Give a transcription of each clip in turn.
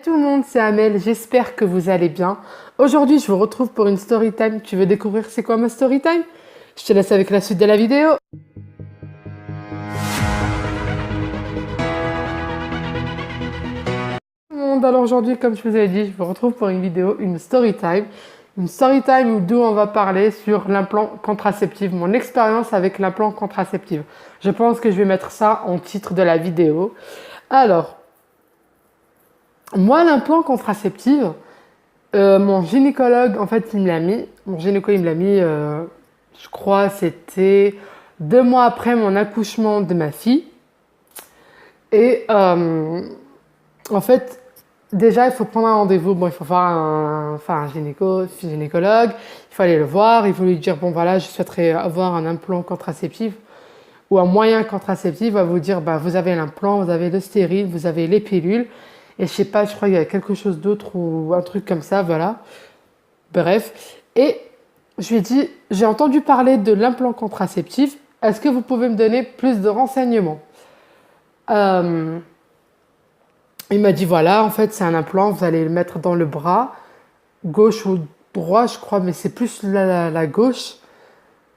Tout le monde, c'est Amel, j'espère que vous allez bien. Aujourd'hui, je vous retrouve pour une story time. Tu veux découvrir c'est quoi ma story time? Je te laisse avec la suite de la vidéo. Tout le monde, alors aujourd'hui, comme je vous ai dit, je vous retrouve pour une vidéo, une story time. Une story time d'où on va parler sur l'implant contraceptif, mon expérience avec l'implant contraceptif. Je pense que je vais mettre ça en titre de la vidéo. Alors, moi, l'implant contraceptif, mon gynécologue, en fait, il me l'a mis. Mon gynéco, il me l'a mis, je crois, c'était 2 mois après mon accouchement de ma fille. Et en fait, déjà, il faut prendre un rendez-vous. Bon, il faut voir un gynécologue. Il faut aller le voir. Il faut lui dire, bon, voilà, je souhaiterais avoir un implant contraceptif ou un moyen contraceptif. Il va vous dire, bah, vous avez l'implant, vous avez le stérile, vous avez les pilules. Et je sais pas, je crois qu'il y a quelque chose d'autre ou un truc comme ça, voilà. Bref. Et je lui ai dit, j'ai entendu parler de l'implant contraceptif. Est-ce que vous pouvez me donner plus de renseignements? Il m'a dit, voilà, en fait, c'est un implant, vous allez le mettre dans le bras, gauche ou droit, je crois, mais c'est plus la gauche.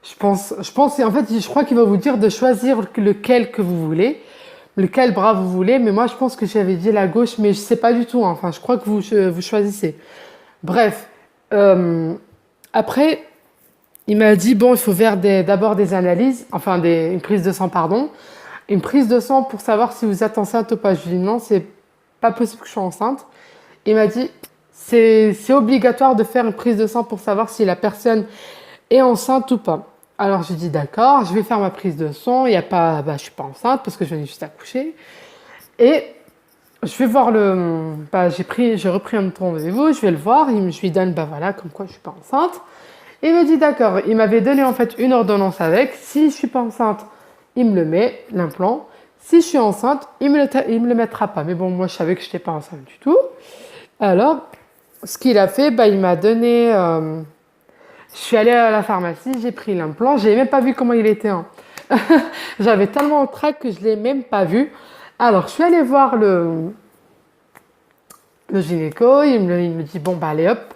Je pense, en fait, je crois qu'il va vous dire de choisir lequel que vous voulez, lequel bras vous voulez, mais moi, je pense que j'avais dit la gauche, mais je sais pas du tout, hein. Enfin, je crois que vous choisissez. Bref, après, il m'a dit, bon, il faut faire d'abord des analyses, enfin, une prise de sang, pardon, une prise de sang pour savoir si vous êtes enceinte ou pas. Je lui ai dit, non, c'est pas possible que je sois enceinte. Il m'a dit, c'est obligatoire de faire une prise de sang pour savoir si la personne est enceinte ou pas. Alors je dis d'accord, je vais faire ma prise de sang. Il y a pas, bah, je suis pas enceinte parce que je venais juste accoucher. Et je vais voir j'ai repris un rendez-vous, je vais le voir. Je lui donne, bah voilà, comme quoi je suis pas enceinte. Il me dit d'accord. Il m'avait donné en fait une ordonnance avec. Si je suis pas enceinte, il me le met, l'implant. Si je suis enceinte, il me le mettra pas. Mais bon, moi je savais que je n'étais pas enceinte du tout. Alors, ce qu'il a fait, bah, il m'a donné. Je suis allée à la pharmacie, j'ai pris l'implant, j'ai même pas vu comment il était, hein. J'avais tellement le trac que je l'ai même pas vu. Alors, je suis allée voir le gynéco, il me dit, bon, bah allez hop,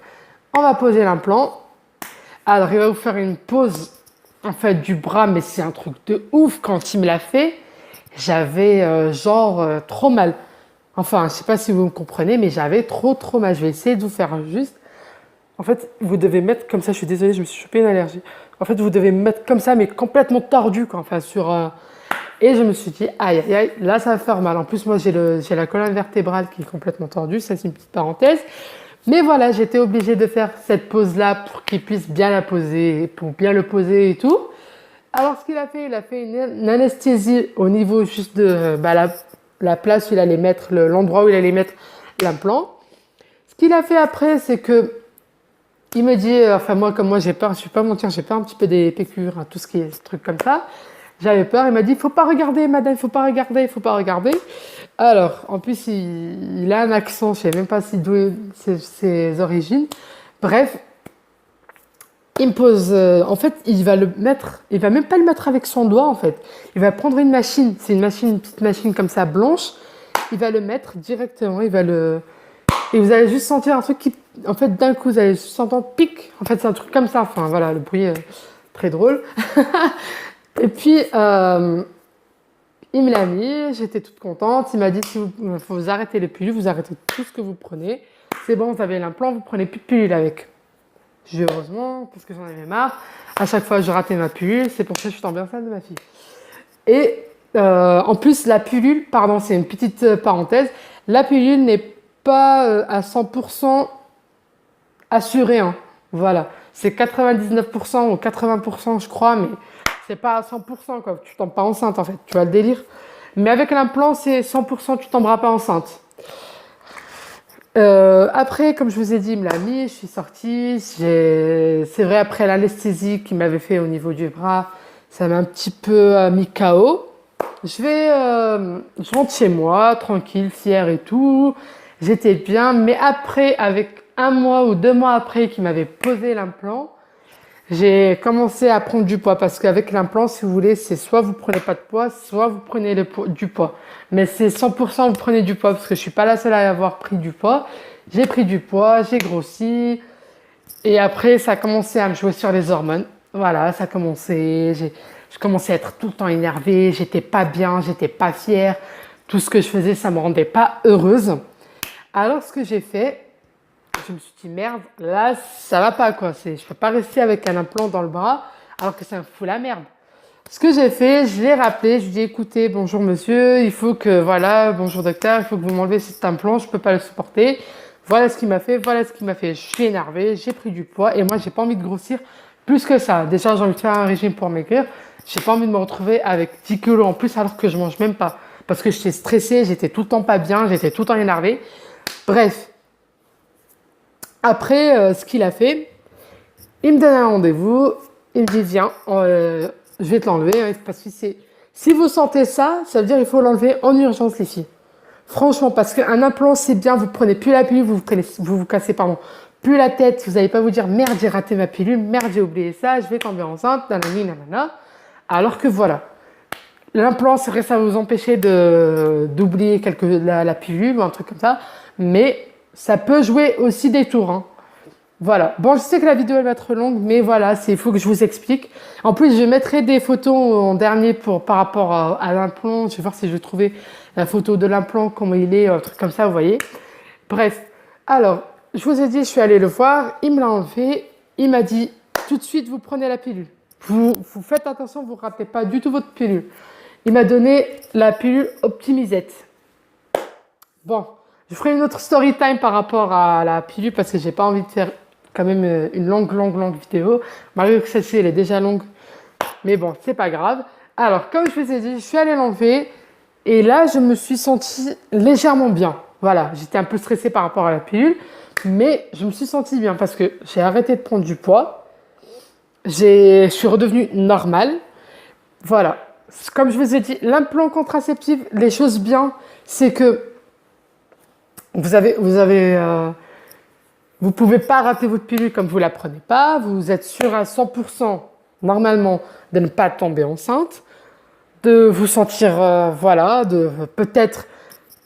on va poser l'implant. Alors, il va vous faire une pose, en fait, du bras, mais c'est un truc de ouf quand il me l'a fait. J'avais trop mal. Enfin, je sais pas si vous me comprenez, mais j'avais trop mal. Je vais essayer de vous faire juste. En fait, vous devez mettre comme ça. Je suis désolée, je me suis chopé une allergie. En fait, vous devez mettre comme ça, mais complètement tordu, quoi. Enfin, Et je me suis dit, aïe, aïe, aïe, là, ça va faire mal. En plus, moi, j'ai la colonne vertébrale qui est complètement tordue. Ça, c'est une petite parenthèse. Mais voilà, j'étais obligée de faire cette pose-là pour qu'il puisse bien la poser, pour bien le poser et tout. Alors, ce qu'il a fait, il a fait une anesthésie au niveau juste de la place où il allait mettre, l'endroit où il allait mettre l'implant. Ce qu'il a fait après, c'est que il me dit, enfin moi, comme moi j'ai peur, je ne vais pas mentir, j'ai peur un petit peu des piqûres, hein, tout ce qui est trucs comme ça. J'avais peur, il m'a dit, il ne faut pas regarder, madame, il ne faut pas regarder, il ne faut pas regarder. Alors, en plus, il a un accent, je ne sais même pas d'où ses origines. Bref. Il me pose, en fait, il va même pas le mettre avec son doigt, en fait. Il va prendre une machine, c'est une petite machine comme ça, blanche. Il va le mettre directement, et vous allez juste sentir un truc qui, en fait, d'un coup, vous allez juste entendre pic. En fait, c'est un truc comme ça, enfin, voilà, le bruit est très drôle. Et puis, il me l'a mis, j'étais toute contente. Il m'a dit, il faut vous arrêter les pilules, vous arrêtez tout ce que vous prenez. C'est bon, vous avez l'implant, vous prenez plus de pilules avec. J'ai dit heureusement, parce que j'en avais marre. À chaque fois, je ratais ma pilule. C'est pour ça que je suis tombée enceinte de ma fille. Et en plus, la pilule, pardon, c'est une petite parenthèse, la pilule n'est pas à 100% assurée, hein. Voilà. C'est 99% ou 80%, je crois, mais c'est pas à 100%, quoi. Tu tombes pas enceinte, en fait. Tu vois le délire. Mais avec l'implant, c'est 100%, tu tomberas pas enceinte. Après, comme je vous ai dit, il me l'a mis, je suis sortie. C'est vrai, après l'anesthésie qu'il m'avait fait au niveau du bras, ça m'a un petit peu mis KO. Je rentre chez moi, tranquille, fière et tout. J'étais bien, mais après, avec 1 mois ou 2 mois après qu'il m'avait posé l'implant, j'ai commencé à prendre du poids parce qu'avec l'implant, si vous voulez, c'est soit vous prenez pas de poids, soit vous prenez du poids. Mais c'est 100% vous prenez du poids parce que je suis pas la seule à avoir pris du poids. J'ai pris du poids, j'ai grossi et après ça a commencé à me jouer sur les hormones. Voilà, ça a commencé, je commençais à être tout le temps énervée, j'étais pas bien, j'étais pas fière. Tout ce que je faisais, ça me rendait pas heureuse. Alors ce que j'ai fait, je me suis dit merde, là ça va pas quoi. Je peux pas rester avec un implant dans le bras alors que ça me fout la merde. Ce que j'ai fait, je l'ai rappelé, je lui ai dit écoutez, bonjour monsieur, il faut que, voilà, bonjour docteur, il faut que vous m'enlevez cet implant, je peux pas le supporter. Voilà ce qu'il m'a fait, voilà ce qu'il m'a fait. Je suis énervée, j'ai pris du poids et moi j'ai pas envie de grossir plus que ça. Déjà j'ai envie de faire un régime pour maigrir, j'ai pas envie de me retrouver avec 10 kilos en plus alors que je mange même pas. Parce que j'étais stressée, j'étais tout le temps pas bien, j'étais tout le temps énervée. Bref. Après, ce qu'il a fait, il me donne un rendez-vous, il me dit viens, je vais te l'enlever. Hein, parce que si vous sentez ça, ça veut dire qu'il faut l'enlever en urgence les filles. Franchement, parce qu'un implant c'est bien, vous prenez plus la pilule, vous cassez pardon, plus la tête, vous n'allez pas vous dire merde j'ai raté ma pilule, merde j'ai oublié ça, je vais tomber enceinte, nanani nanana. Alors que voilà, l'implant c'est vrai ça va vous empêcher d'oublier la pilule ou un truc comme ça, mais ça peut jouer aussi des tours. Hein. Voilà. Bon, je sais que la vidéo elle va être longue, mais voilà, il faut que je vous explique. En plus, je mettrai des photos en dernier par rapport à l'implant. Je vais voir si je vais trouver la photo de l'implant, comment il est, un truc comme ça, vous voyez. Bref. Alors, je vous ai dit, je suis allée le voir, il me l'a enlevé. Il m'a dit, tout de suite, vous prenez la pilule. Vous faites attention, vous ne ratez pas du tout votre pilule. Il m'a donné la pilule Optimisette. Bon, je ferai une autre story time par rapport à la pilule parce que j'ai pas envie de faire quand même une longue vidéo. Malgré que celle-ci, elle est déjà longue. Mais bon, c'est pas grave. Alors, comme je vous ai dit, je suis allée l'enlever. Et là, je me suis sentie légèrement bien. Voilà, j'étais un peu stressée par rapport à la pilule. Mais je me suis sentie bien parce que j'ai arrêté de prendre du poids. Je suis redevenue normale. Voilà. Comme je vous ai dit, l'implant contraceptif, les choses bien, c'est que vous pouvez pas rater votre pilule comme vous la prenez pas. Vous êtes sûr à 100% normalement de ne pas tomber enceinte, de vous sentir voilà, peut-être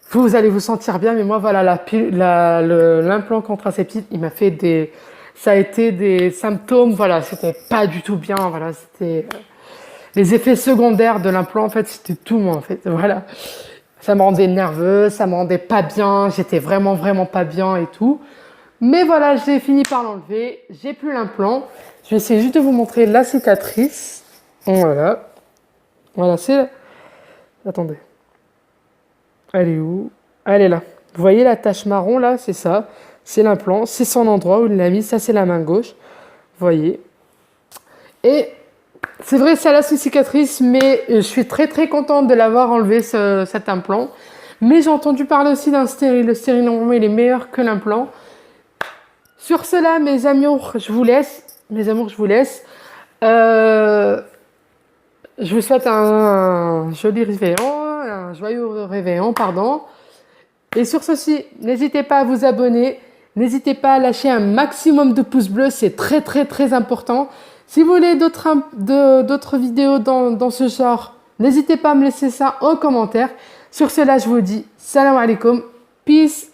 vous allez vous sentir bien. Mais moi voilà, l'implant contraceptif, il m'a fait ça a été des symptômes. Voilà, c'était pas du tout bien. Voilà, c'était les effets secondaires de l'implant. En fait, c'était tout moi en fait. Voilà. Ça me rendait nerveuse, ça me rendait pas bien, j'étais vraiment pas bien et tout. Mais voilà, j'ai fini par l'enlever, j'ai plus l'implant. Je vais essayer juste de vous montrer la cicatrice. Voilà. Voilà, attendez. Elle est où? Elle est là. Vous voyez la tache marron là, c'est ça. C'est l'implant, c'est son endroit où il l'a mis, ça c'est la main gauche. Vous voyez. Et c'est vrai, ça laisse une cicatrice, mais je suis très contente de l'avoir enlevé cet implant. Mais j'ai entendu parler aussi d'un stérile. Le stérile, normalement, il est meilleur que l'implant. Sur cela, mes amours, je vous laisse. Je vous souhaite un joli réveillon, un joyeux réveillon, pardon. Et sur ceci, n'hésitez pas à vous abonner. N'hésitez pas à lâcher un maximum de pouces bleus, c'est très important. Si vous voulez d'autres vidéos dans ce genre, n'hésitez pas à me laisser ça en commentaire. Sur cela, je vous dis salam alaikum, peace.